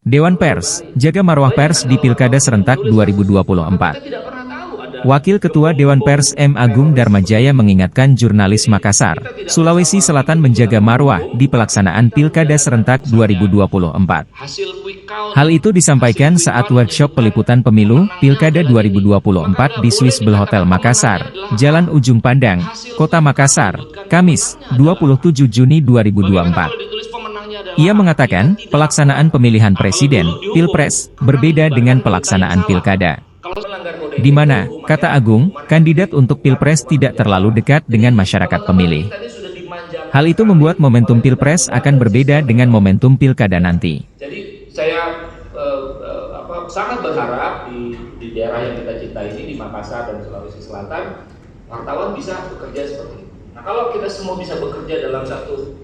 Dewan Pers, jaga marwah pers di Pilkada Serentak 2024. Wakil Ketua Dewan Pers M. Agung Darmajaya mengingatkan jurnalis Makassar, Sulawesi Selatan menjaga marwah di pelaksanaan Pilkada Serentak 2024. Hal itu disampaikan saat workshop peliputan pemilu Pilkada 2024 di Swiss Bell Hotel Makassar, Jalan Ujung Pandang, Kota Makassar, Kamis, 27 Juni 2024. Ia mengatakan, pelaksanaan pemilihan presiden, Pilpres, berbeda dengan pelaksanaan pilkada. Di mana, kata Agung, kandidat untuk Pilpres tidak terlalu dekat dengan masyarakat pemilih. Hal itu membuat momentum Pilpres akan berbeda dengan momentum pilkada nanti. Jadi saya sangat berharap di daerah yang kita cintai ini, di Makassar dan Sulawesi Selatan, wartawan bisa bekerja seperti itu. Nah, kalau kita semua bisa bekerja dalam satu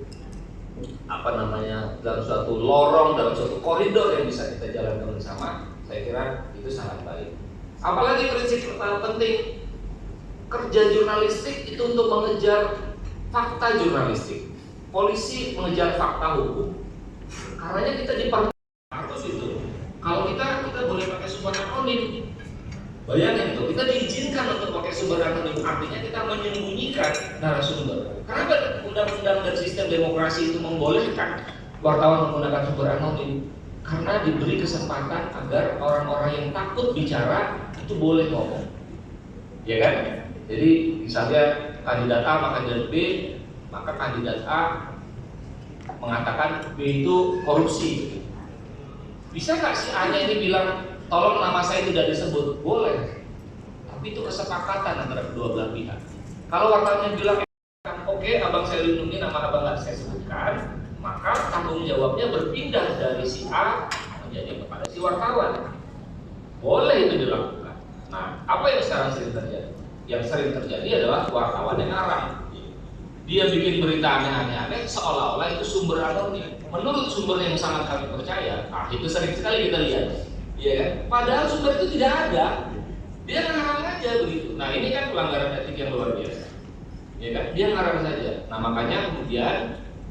dalam suatu lorong, dalam suatu koridor yang bisa kita jalankan bersama, saya kira itu sangat baik. Apalagi prinsip pertama penting, kerja jurnalistik itu untuk mengejar fakta jurnalistik. Polisi mengejar fakta hukum. Karena kita harus itu. Kalau kita boleh pakai sumber anonim, bayangin tuh, kita diizinkan untuk pakai sumber anonim, artinya kita menyembunyikan narasumber. Kenapa undang-undang dan sistem demokrasi itu membolehkan wartawan menggunakan sumber anonim? Karena diberi kesempatan agar orang-orang yang takut bicara itu boleh ngomong, ya kan? Jadi misalnya kandidat A sama kandidat B, maka kandidat A mengatakan B itu korupsi. Bisa nggak si A-nya ini bilang, tolong nama saya tidak disebut? Boleh, tapi itu kesepakatan antara kedua belah pihak. Kalau wartawannya bilang, oke, abang saya lindungi, nama abang nggak saya sebutkan, maka tanggung jawabnya berpindah dari si A menjadi kepada si wartawan. Boleh itu dilakukan. Nah, apa yang sekarang sering terjadi? Yang sering terjadi adalah wartawan yang ngarang. Dia bikin berita aneh-aneh seolah-olah itu sumber anonim. Menurut sumber yang sangat kami percaya, itu sering sekali kita lihat, ya kan? Padahal sumber itu tidak ada. Dia ngarang aja begitu. Nah, ini kan pelanggaran etik yang luar biasa, ya kan? Dia ngarang saja. Nah, makanya kemudian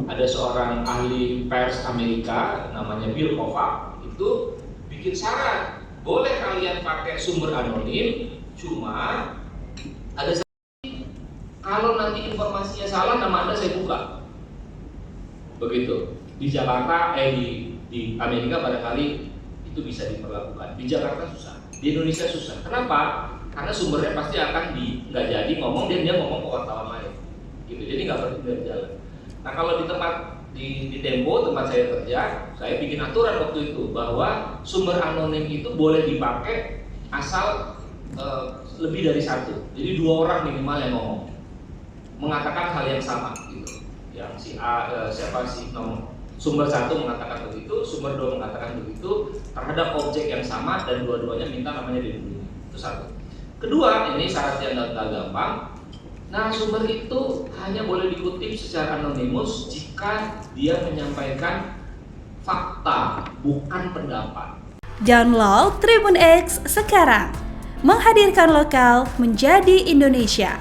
ada seorang ahli pers Amerika namanya Bill Kovac itu bikin syarat, boleh kalian pakai sumber anonim, cuma ada kalau nanti informasinya salah, nama Anda saya buka. Begitu. Di Jakarta, di Amerika barangkali itu bisa diperlakukan. Di Jakarta susah, di Indonesia susah. Kenapa? Karena sumbernya pasti akan nggak jadi ngomong, dia ngomong ke wartawan lain. Gitu. Jadi nggak berjalan. Nah, kalau di di Tempo, tempat saya kerja, saya bikin aturan waktu itu bahwa sumber anonim itu boleh dipakai asal lebih dari satu. Jadi 2 orang minimal yang ngomong, mengatakan hal yang sama gitu. Yang si A, sumber 1 mengatakan begitu, sumber 2 mengatakan begitu terhadap objek yang sama dan dua-duanya minta namanya dilindungi. Itu satu. Kedua, ini syarat yang agak gampang. Narasumber itu hanya boleh dikutip secara anonimus jika dia menyampaikan fakta, bukan pendapat. Download Tribun X sekarang, menghadirkan lokal menjadi Indonesia.